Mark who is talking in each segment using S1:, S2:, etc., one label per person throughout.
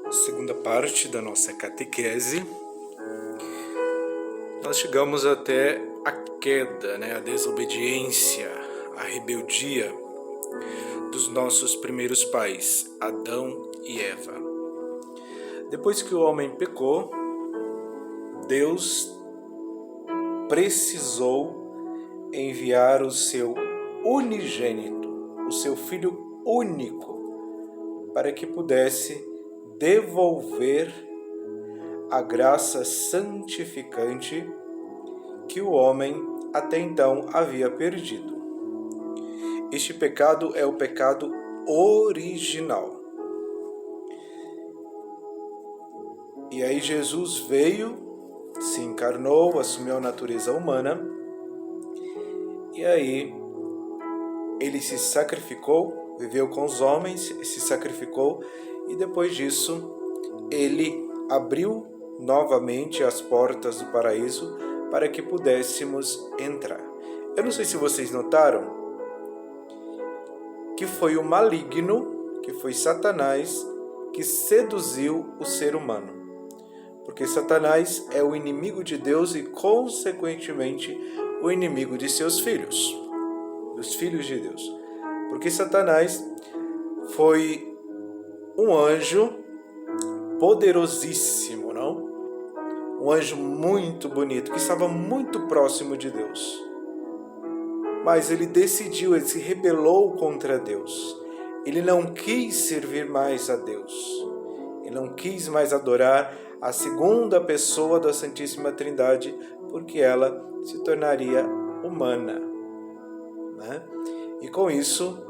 S1: Segunda parte da nossa catequese. Nós chegamos até a queda, a desobediência, a rebeldia dos nossos primeiros pais, Adão e Eva. Depois que o homem pecou, Deus precisou enviar o seu unigênito, o seu Filho único, para que pudesse devolver a graça santificante que o homem até então havia perdido. Este pecado é o pecado original. E aí Jesus veio, se encarnou, assumiu a natureza humana, e aí ele se sacrificou, viveu com os homens, se sacrificou, e depois disso ele abriu novamente as portas do paraíso para que pudéssemos entrar. Eu não sei se vocês notaram que foi o maligno, que foi Satanás, que seduziu o ser humano. Porque Satanás é o inimigo de Deus e, consequentemente, o inimigo de seus filhos, dos filhos de Deus. Porque Satanás foi um anjo poderosíssimo, não? Um anjo muito bonito, que estava muito próximo de Deus. Mas ele decidiu, ele se rebelou contra Deus. Ele não quis servir mais a Deus. Ele não quis mais adorar a segunda pessoa da Santíssima Trindade, porque ela se tornaria humana, né? E com isso,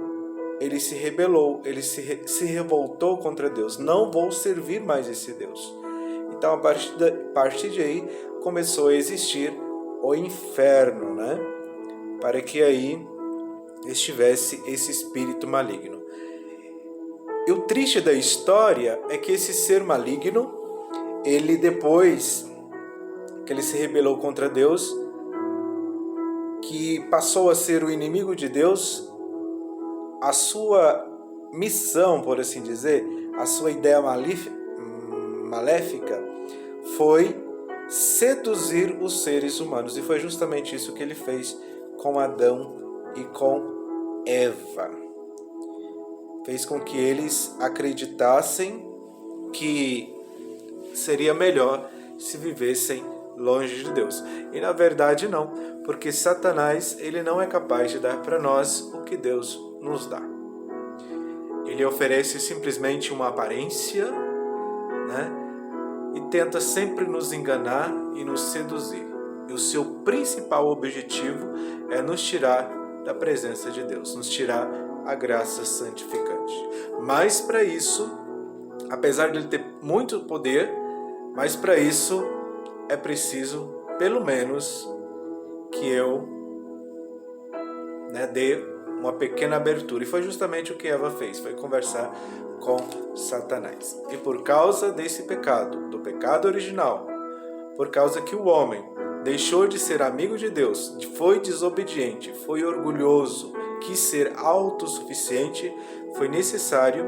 S1: ele se rebelou, ele se revoltou contra Deus. Não vou servir mais esse Deus. Então, a partir de aí, começou a existir o inferno, né? Para que aí estivesse esse espírito maligno. E o triste da história é que esse ser maligno, ele depois que ele se rebelou contra Deus, que passou a ser o inimigo de Deus, a sua missão, por assim dizer, a sua ideia maléfica foi seduzir os seres humanos. E foi justamente isso que ele fez com Adão e com Eva. Fez com que eles acreditassem que seria melhor se vivessem longe de Deus. E na verdade não, porque Satanás ele não é capaz de dar para nós o que Deus nos dá. Ele oferece simplesmente uma aparência, né? E tenta sempre nos enganar e nos seduzir. E o seu principal objetivo é nos tirar da presença de Deus, nos tirar a graça santificante. Mas para isso, apesar de ele ter muito poder, mas para isso é preciso, pelo menos, que eu dê uma pequena abertura. E foi justamente o que Eva fez, foi conversar com Satanás. E por causa desse pecado, do pecado original, por causa que o homem deixou de ser amigo de Deus, foi desobediente, foi orgulhoso, quis ser autossuficiente, foi necessário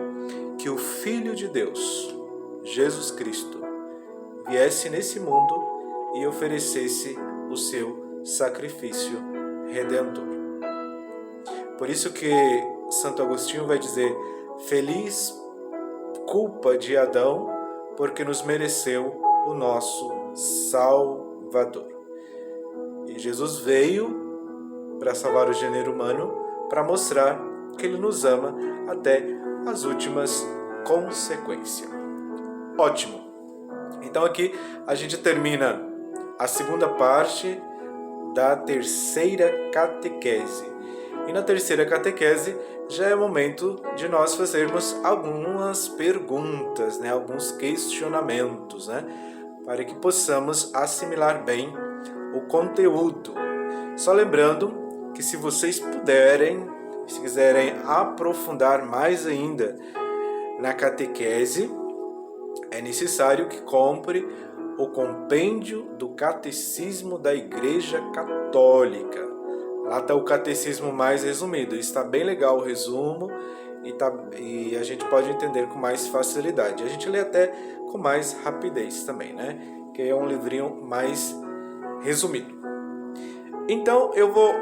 S1: que o Filho de Deus, Jesus Cristo, viesse nesse mundo e oferecesse o seu sacrifício redentor. Por isso que Santo Agostinho vai dizer: feliz culpa de Adão, porque nos mereceu o nosso Salvador. E Jesus veio para salvar o gênero humano, para mostrar que Ele nos ama até as últimas consequências. Ótimo! Então aqui a gente termina a segunda parte da terceira catequese. E na terceira catequese já é o momento de nós fazermos algumas perguntas, alguns questionamentos, para que possamos assimilar bem o conteúdo. Só lembrando que se vocês puderem, se quiserem aprofundar mais ainda na catequese, é necessário que compre o compêndio do Catecismo da Igreja Católica. Lá está o catecismo mais resumido. Está bem legal o resumo e a gente pode entender com mais facilidade. A gente lê até com mais rapidez também, né? Que é um livrinho mais resumido. Então eu vou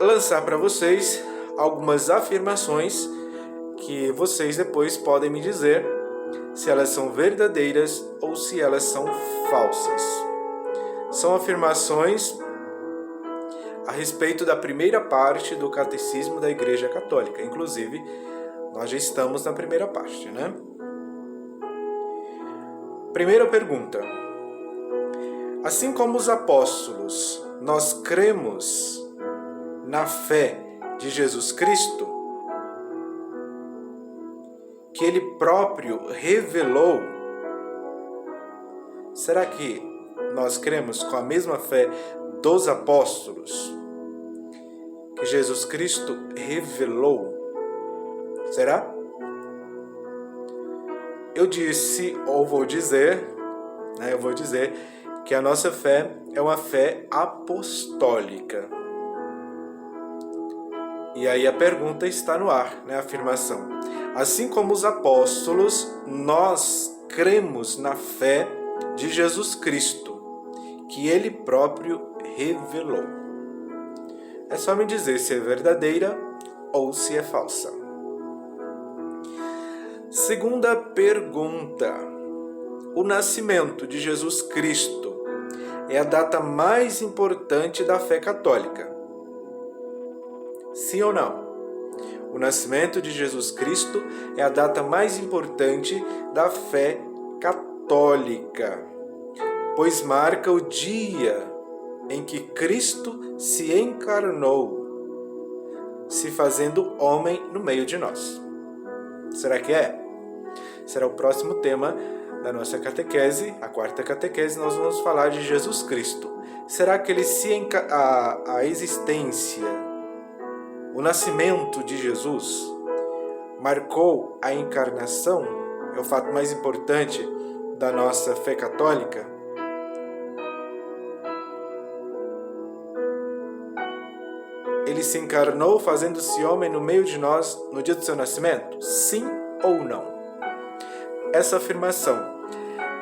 S1: lançar para vocês algumas afirmações que vocês depois podem me dizer se elas são verdadeiras ou se elas são falsas. São afirmações a respeito da primeira parte do Catecismo da Igreja Católica. Inclusive, nós já estamos na primeira parte, né? Primeira pergunta. Assim como os apóstolos, nós cremos na fé de Jesus Cristo, que Ele próprio revelou. Será que nós cremos com a mesma fé dos apóstolos que Jesus Cristo revelou? Será? Eu disse, ou vou dizer, que a nossa fé é uma fé apostólica. E aí a pergunta está no ar, né? A afirmação. Assim como os apóstolos, nós cremos na fé de Jesus Cristo, que Ele próprio revelou. É só me dizer se é verdadeira ou se é falsa. Segunda pergunta. O nascimento de Jesus Cristo é a data mais importante da fé católica? Sim ou não? O nascimento de Jesus Cristo é a data mais importante da fé católica, pois marca o dia em que Cristo se encarnou, se fazendo homem no meio de nós. Será que é? Será o próximo tema da nossa catequese, a quarta catequese. Nós vamos falar de Jesus Cristo. Será que ele a existência, o nascimento de Jesus marcou a encarnação? É o fato mais importante da nossa fé católica? Ele se encarnou fazendo-se homem no meio de nós no dia do seu nascimento? Sim ou não? Essa afirmação,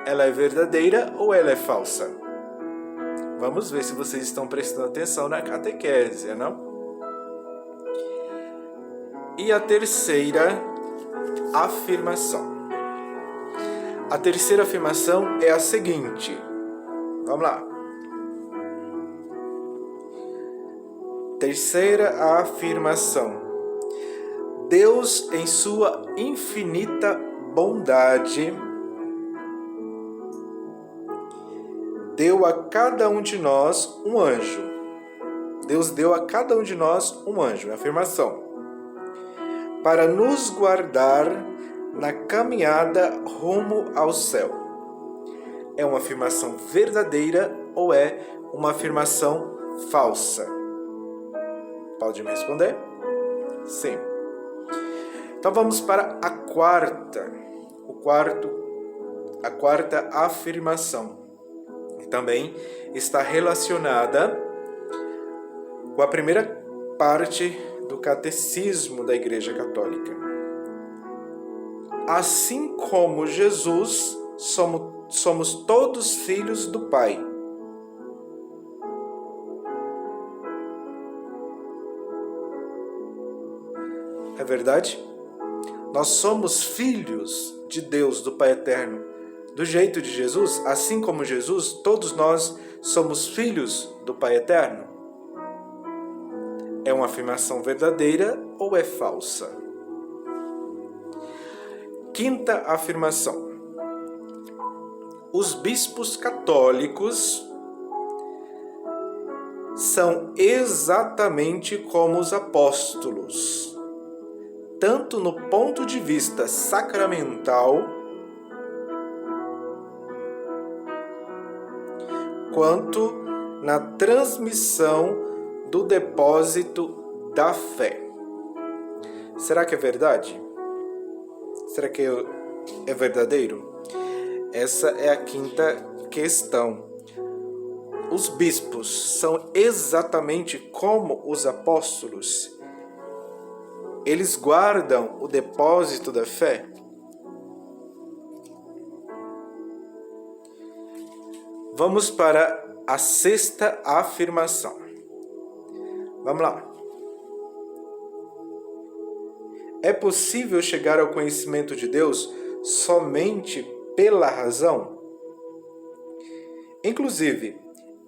S1: ela é verdadeira ou ela é falsa? Vamos ver se vocês estão prestando atenção na catequese, não? E a terceira afirmação. A terceira afirmação é a seguinte. Vamos lá. Terceira afirmação. Deus, em sua infinita bondade, deu a cada um de nós um anjo. Deus deu a cada um de nós um anjo. É a afirmação. Para nos guardar na caminhada rumo ao céu. É uma afirmação verdadeira ou é uma afirmação falsa? Pode me responder? Sim. Então vamos para a quarta afirmação, que também está relacionada com a primeira parte do Catecismo da Igreja Católica. Assim como Jesus, somos todos filhos do Pai. É verdade? Nós somos filhos de Deus, do Pai Eterno. Do jeito de Jesus, assim como Jesus, todos nós somos filhos do Pai Eterno. É uma afirmação verdadeira ou é falsa? Quinta afirmação. Os bispos católicos são exatamente como os apóstolos, tanto no ponto de vista sacramental, quanto na transmissão do depósito da fé. Será que é verdade? Será que é verdadeiro? Essa é a quinta questão. Os bispos são exatamente como os apóstolos. eles guardam o depósito da fé? Vamos para a sexta afirmação. Vamos lá. É possível chegar ao conhecimento de Deus somente pela razão? Inclusive,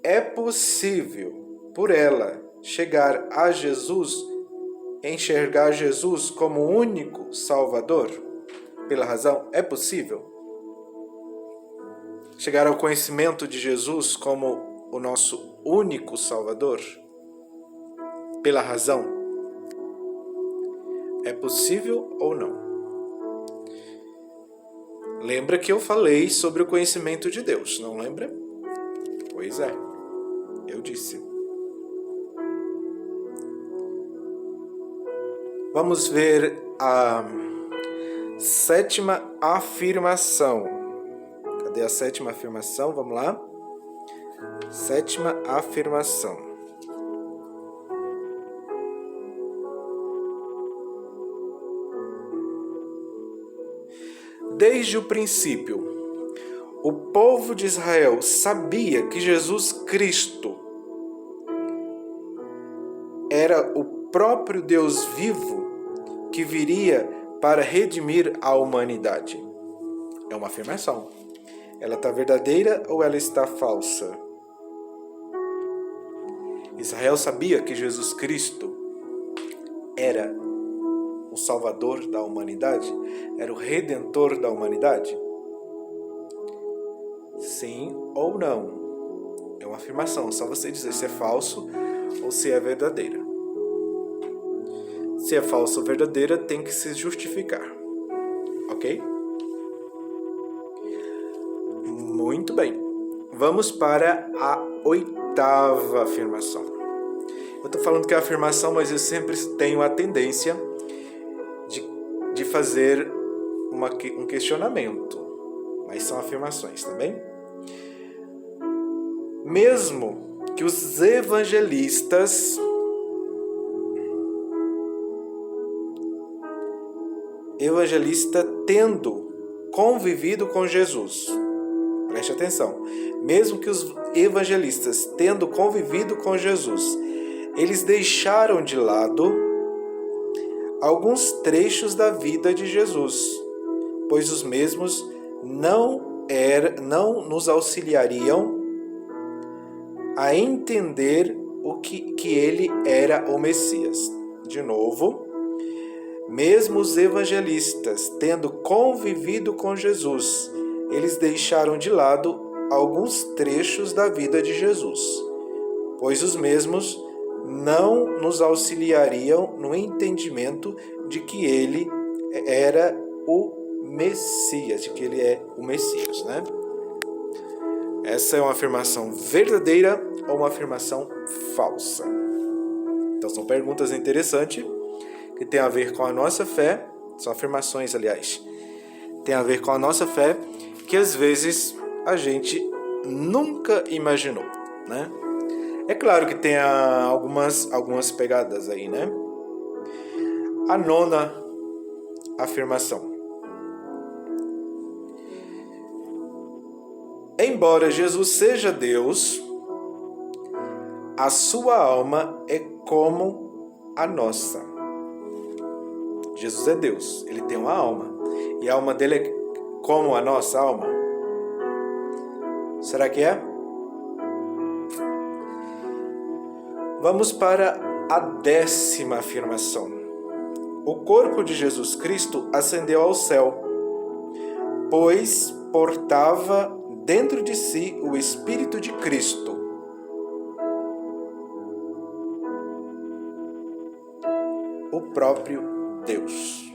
S1: é possível, por ela, chegar a Jesus, enxergar Jesus como o único Salvador? Pela razão, é possível? Chegar ao conhecimento de Jesus como o nosso único Salvador? Pela razão, é possível ou não? Lembra que eu falei sobre o conhecimento de Deus, não lembra? Pois é, eu disse. Vamos ver a sétima afirmação. Cadê a sétima afirmação? Vamos lá. Sétima afirmação. Desde o princípio, o povo de Israel sabia que Jesus Cristo era o próprio Deus vivo que viria para redimir a humanidade. É uma afirmação. Ela está verdadeira ou ela está falsa? Israel sabia que Jesus Cristo era o Salvador da humanidade? Era o Redentor da humanidade? Sim ou não? É uma afirmação, só você dizer se é falso ou se é verdadeira. Se é falso ou verdadeira, tem que se justificar. Ok? Muito bem. Vamos para a oitava afirmação. Eu estou falando que é afirmação, mas eu sempre tenho a tendência de fazer um questionamento. Mas são afirmações, tá bem? Mesmo que os evangelistas tendo convivido com Jesus, preste atenção, mesmo que os evangelistas tendo convivido com Jesus, eles deixaram de lado alguns trechos da vida de Jesus, pois os mesmos não nos auxiliariam a entender que ele era o Messias. De novo, mesmo os evangelistas tendo convivido com Jesus, eles deixaram de lado alguns trechos da vida de Jesus, pois os mesmos não nos auxiliariam no entendimento de que ele era o Messias, de que ele é o Messias, né? Essa é uma afirmação verdadeira ou uma afirmação falsa? Então são perguntas interessantes que tem a ver com a nossa fé, são afirmações, aliás, tem a ver com a nossa fé, que às vezes a gente nunca imaginou, né? É claro que tem algumas pegadas aí, né? A nona afirmação. Embora Jesus seja Deus, a sua alma é como a nossa. Jesus é Deus, ele tem uma alma. E a alma dele é como a nossa alma? Será que é? Vamos para a 10ª afirmação. O corpo de Jesus Cristo ascendeu ao céu, pois portava dentro de si o Espírito de Cristo. O próprio Deus.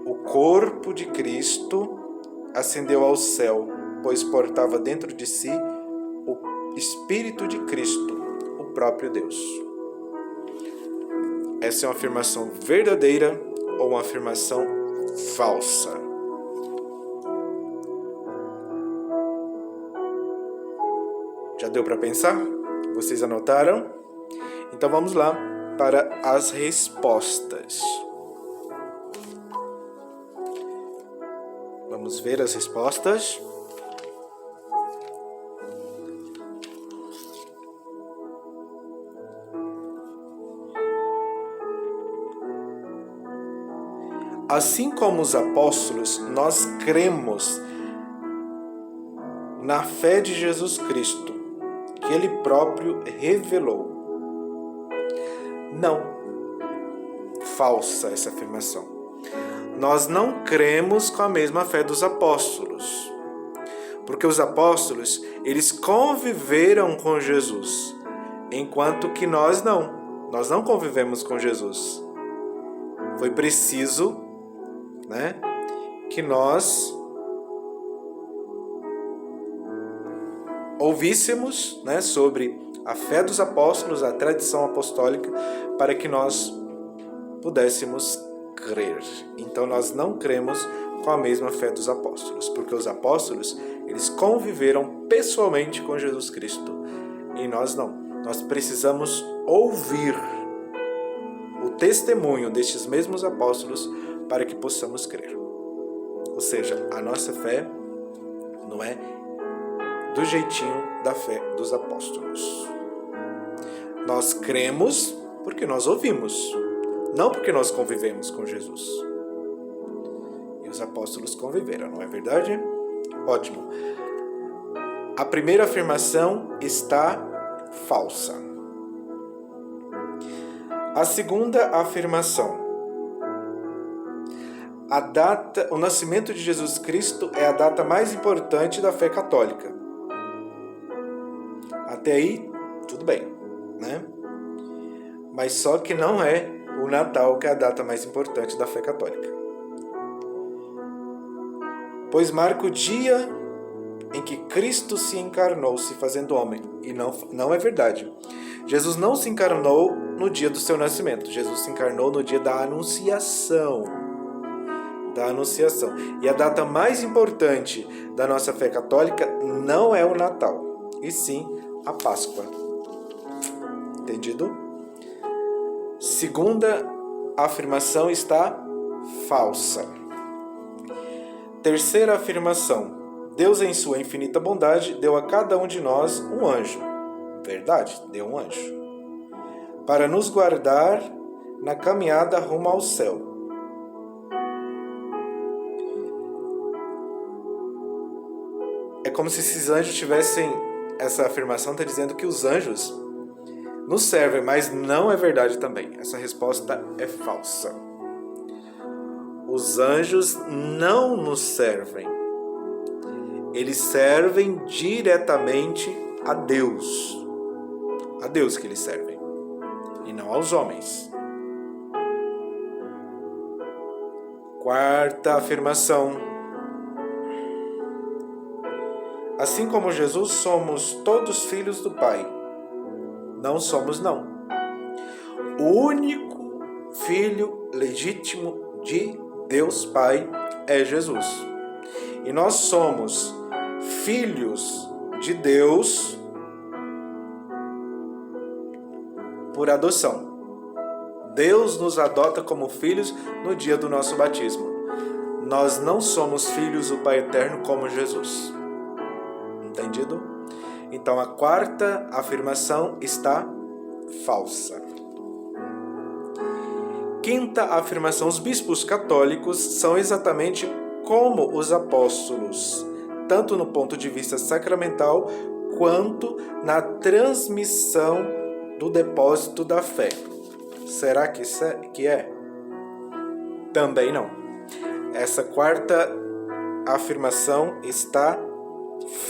S1: O corpo de Cristo ascendeu ao céu, pois portava dentro de si o Espírito de Cristo, o próprio Deus. Essa é uma afirmação verdadeira ou uma afirmação falsa? Já deu para pensar? Vocês anotaram? Então vamos lá para as respostas. Vamos ver as respostas. Assim como os apóstolos, nós cremos na fé de Jesus Cristo, que Ele próprio revelou. Não. Falsa essa afirmação. Nós não cremos com a mesma fé dos apóstolos, porque os apóstolos, eles conviveram com Jesus, enquanto que nós não convivemos com Jesus. Foi preciso, que nós ouvíssemos, sobre a fé dos apóstolos, a tradição apostólica, para que nós pudéssemos crer. Então nós não cremos com a mesma fé dos apóstolos, porque os apóstolos, eles conviveram pessoalmente com Jesus Cristo, e nós não. Nós precisamos ouvir o testemunho destes mesmos apóstolos para que possamos crer. Ou seja, a nossa fé não é do jeitinho da fé dos apóstolos. Nós cremos porque nós ouvimos, não porque nós convivemos com Jesus. E os apóstolos conviveram, não é verdade? Ótimo. A primeira afirmação está falsa. A segunda afirmação. O nascimento de Jesus Cristo é a data mais importante da fé católica. Até aí, tudo bem, Mas só que não é o Natal que é a data mais importante da fé católica. Pois marca o dia em que Cristo se encarnou, se fazendo homem. E não é verdade. Jesus não se encarnou no dia do seu nascimento. Jesus se encarnou no dia da Anunciação. E a data mais importante da nossa fé católica não é o Natal, e sim a Páscoa. Entendido? Segunda afirmação está falsa. Terceira afirmação. Deus, em sua infinita bondade, deu a cada um de nós um anjo. Verdade, deu um anjo. Para nos guardar na caminhada rumo ao céu. É como se esses anjos tivessem... Essa afirmação está dizendo que os anjos nos servem, mas não é verdade também. Essa resposta é falsa. Os anjos não nos servem. Eles servem diretamente a Deus. A Deus que eles servem. E não aos homens. Quarta afirmação. Assim como Jesus, somos todos filhos do Pai. Não somos, não. O único filho legítimo de Deus Pai é Jesus. E nós somos filhos de Deus por adoção. Deus nos adota como filhos no dia do nosso batismo. Nós não somos filhos do Pai Eterno como Jesus. Entendido? Então a quarta afirmação está falsa. Quinta afirmação. Os bispos católicos são exatamente como os apóstolos, tanto no ponto de vista sacramental, quanto na transmissão do depósito da fé. Será que é? Também não. Essa quarta afirmação está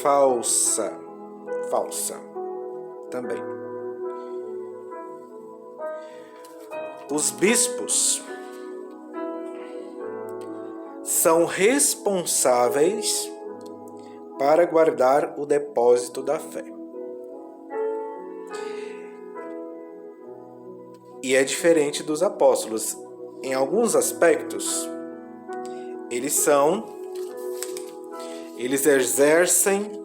S1: falsa. Falsa. Também. Os bispos são responsáveis para guardar o depósito da fé. E é diferente dos apóstolos. Em alguns aspectos, eles exercem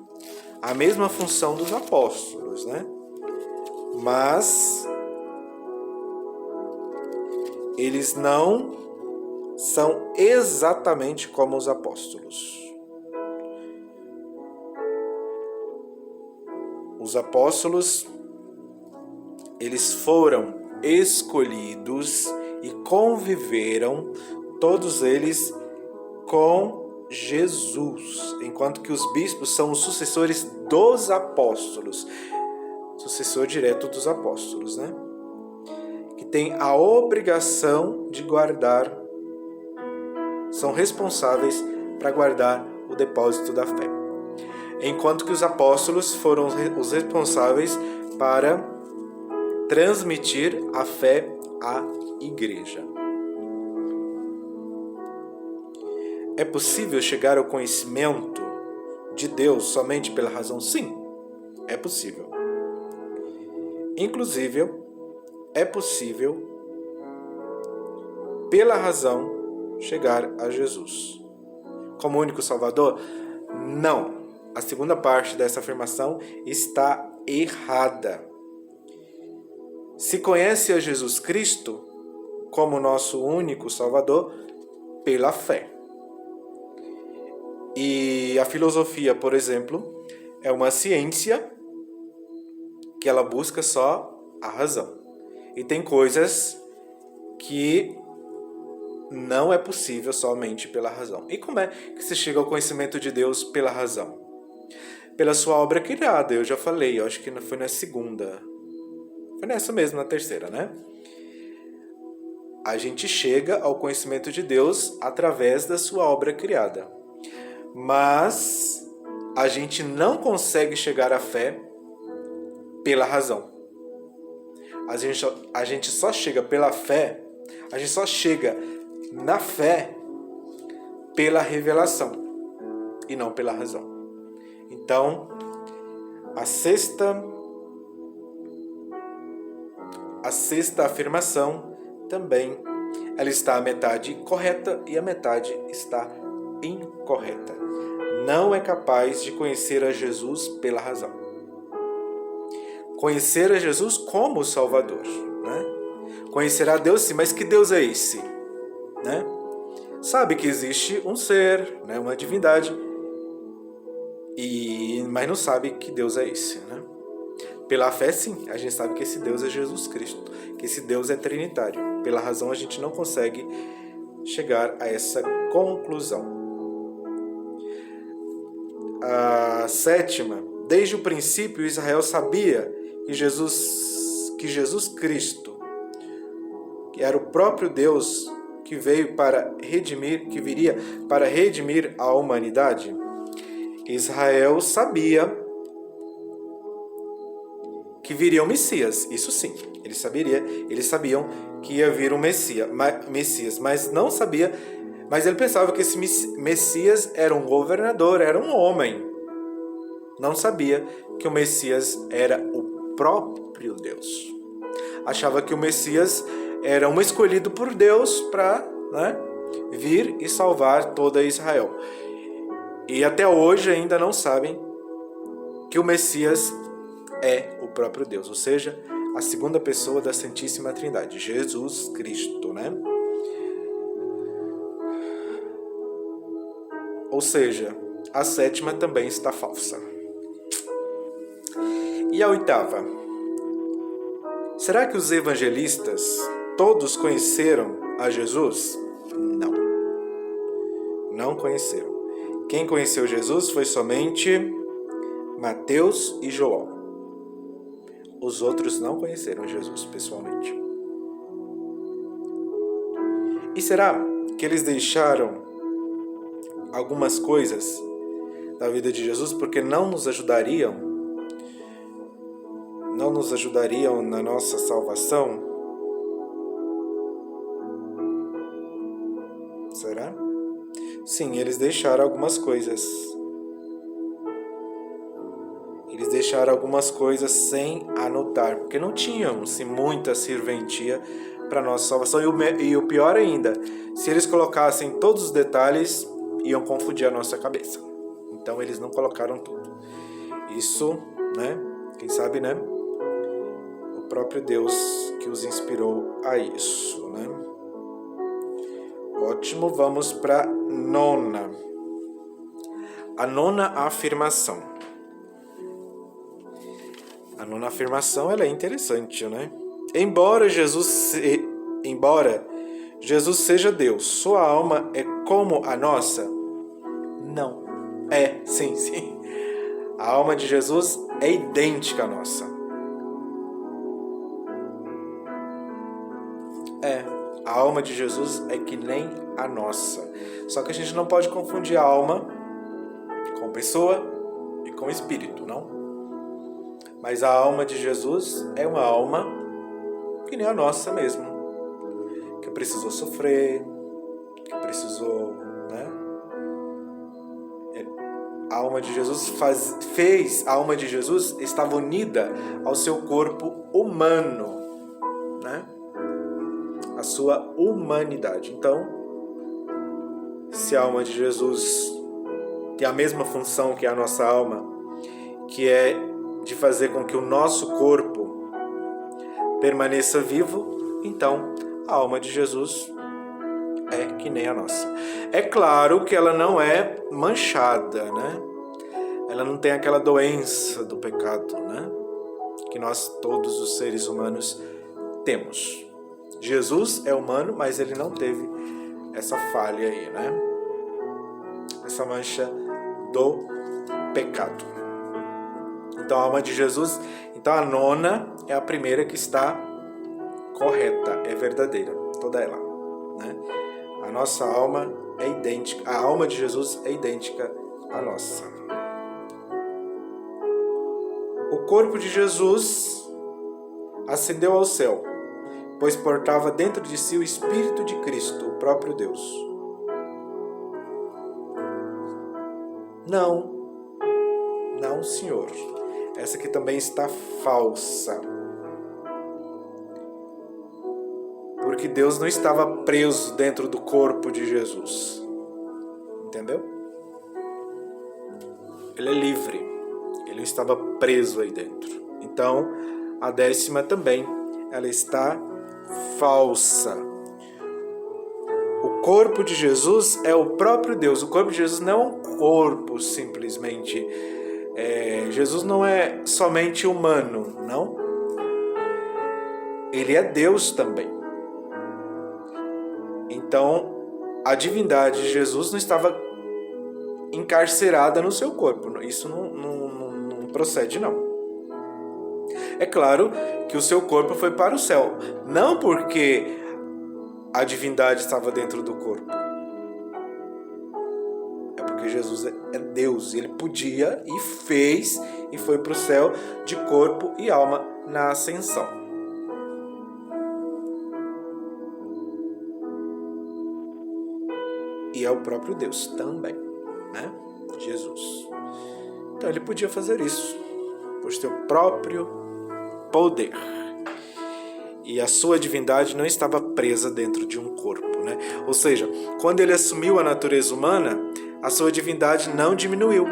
S1: a mesma função dos apóstolos, né? Mas eles não são exatamente como os apóstolos. Os apóstolos, eles foram escolhidos e conviveram, todos eles, com Jesus, enquanto que os bispos são os sucessores dos apóstolos, sucessor direto dos apóstolos, né? Que tem a obrigação de guardar, são responsáveis para guardar o depósito da fé. Enquanto que os apóstolos foram os responsáveis para transmitir a fé à igreja. É possível chegar ao conhecimento de Deus somente pela razão? Sim, é possível. Inclusive, é possível, pela razão, chegar a Jesus como único Salvador? Não. A segunda parte dessa afirmação está errada. Se conhece a Jesus Cristo como nosso único Salvador pela fé. E a filosofia, por exemplo, é uma ciência que ela busca só a razão. E tem coisas que não é possível somente pela razão. E como é que se chega ao conhecimento de Deus pela razão? Pela sua obra criada, eu já falei, eu acho que foi na segunda. Foi nessa mesmo, na terceira, né? A gente chega ao conhecimento de Deus através da sua obra criada. Mas a gente não consegue chegar à fé pela razão. A gente só chega pela fé, a gente só chega na fé pela revelação e não pela razão. Então, a sexta afirmação também, ela está a metade correta e a metade está incorreta. Não é capaz de conhecer a Jesus pela razão. Conhecer a Jesus como Salvador, né? Conhecer a Deus sim, mas que Deus é esse? Né? Sabe que existe um ser, né? Uma divindade, mas não sabe que Deus é esse, né? Pela fé, sim, a gente sabe que esse Deus é Jesus Cristo, que esse Deus é trinitário. Pela razão, a gente não consegue chegar a essa conclusão. A sétima, desde o princípio, Israel sabia que Jesus Cristo, que era o próprio Deus que veio para redimir, que viria para redimir a humanidade. Israel sabia que viria o Messias, isso sim, eles sabiam que ia vir o Messias, mas ele pensava que esse Messias era um governador, era um homem. Não sabia que o Messias era o próprio Deus. Achava que o Messias era um escolhido por Deus para, vir e salvar toda Israel. E até hoje ainda não sabem que o Messias é o próprio Deus, ou seja, a segunda pessoa da Santíssima Trindade, Jesus Cristo, né? Ou seja, a sétima também está falsa. E a oitava? Será que os evangelistas todos conheceram a Jesus? Não. Não conheceram. Quem conheceu Jesus foi somente Mateus e João. Os outros não conheceram Jesus pessoalmente. E será que eles deixaram algumas coisas da vida de Jesus porque não nos ajudariam na nossa salvação? Será? Sim, eles deixaram algumas coisas. Eles deixaram algumas coisas sem anotar, porque não tinham muita serventia para nossa salvação. E o pior ainda, se eles colocassem todos os detalhes, iam confundir a nossa cabeça. Então eles não colocaram tudo. Isso, quem sabe, o próprio Deus que os inspirou a isso, Ótimo, vamos para nona. A nona afirmação. A nona afirmação, ela é interessante, né? Embora Jesus seja Deus, sua alma é como a nossa? Não. Sim. A alma de Jesus é idêntica à nossa. A alma de Jesus é que nem a nossa. Só que a gente não pode confundir a alma com pessoa e com espírito, não? Mas a alma de Jesus é uma alma que nem a nossa mesmo. Que precisou sofrer, que precisou, né? A alma de Jesus a alma de Jesus estava unida ao seu corpo humano, né? A sua humanidade. Então, se a alma de Jesus tem a mesma função que a nossa alma, que é de fazer com que o nosso corpo permaneça vivo, então a alma de Jesus é que nem a nossa. É claro que ela não é manchada, né? Ela não tem aquela doença do pecado, né? Que nós, todos os seres humanos, temos. Jesus é humano, mas ele não teve essa falha aí, né? Essa mancha do pecado. Então a alma de Jesus, então a nona é a primeira que está correta, é verdadeira, toda ela, né? A nossa alma é idêntica, a alma de Jesus é idêntica à nossa. O corpo de Jesus ascendeu ao céu, pois portava dentro de si o Espírito de Cristo, o próprio Deus. Não, senhor. Essa aqui também está falsa. Porque Deus não estava preso dentro do corpo de Jesus. Entendeu? Ele é livre. Ele não estava preso aí dentro. Então, a 10ª também, ela está falsa. O corpo de Jesus é o próprio Deus. O corpo de Jesus não é um corpo simplesmente. Jesus não é somente humano, não. Ele é Deus também. Então, a divindade de Jesus não estava encarcerada no seu corpo. Isso não procede, não. É claro que o seu corpo foi para o céu. Não porque a divindade estava dentro do corpo. É porque Jesus é Deus. Ele podia e fez e foi para o céu de corpo e alma na ascensão. E é o próprio Deus também, né? Jesus. Então ele podia fazer isso por seu próprio poder. E a sua divindade não estava presa dentro de um corpo, né? Ou seja, quando ele assumiu a natureza humana, a sua divindade não diminuiu.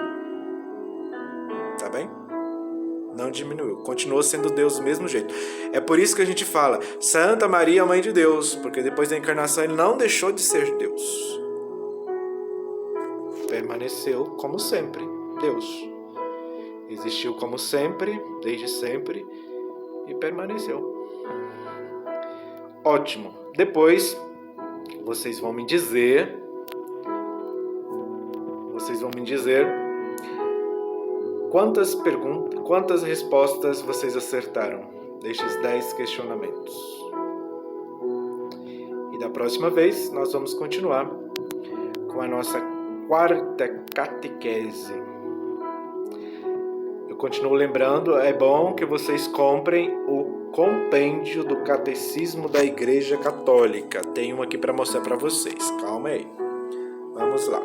S1: Tá bem? Não diminuiu. Continuou sendo Deus do mesmo jeito. É por isso que a gente fala Santa Maria, Mãe de Deus, porque depois da encarnação ele não deixou de ser Deus. Permaneceu como sempre, Deus. Existiu como sempre, desde sempre, e permaneceu. Ótimo. Depois, vocês vão me dizer quantas respostas vocês acertaram destes 10 questionamentos. E da próxima vez, nós vamos continuar com a nossa 4ª catequese. Eu continuo lembrando, é bom que vocês comprem o compêndio do Catecismo da Igreja Católica. Tem um aqui para mostrar para vocês. Calma aí. Vamos lá.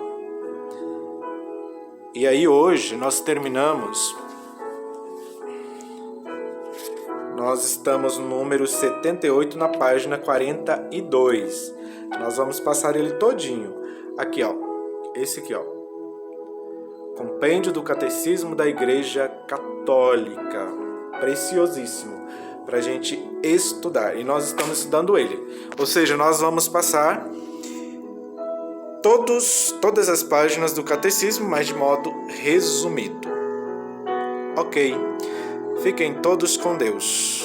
S1: E aí hoje nós terminamos. Nós estamos no número 78 na página 42. Nós vamos passar ele todinho. Aqui, ó. Esse aqui, ó. Compêndio do Catecismo da Igreja Católica. Preciosíssimo. Pra gente estudar. E nós estamos estudando ele. Ou seja, nós vamos passar todas as páginas do catecismo, mas de modo resumido. Ok, fiquem todos com Deus.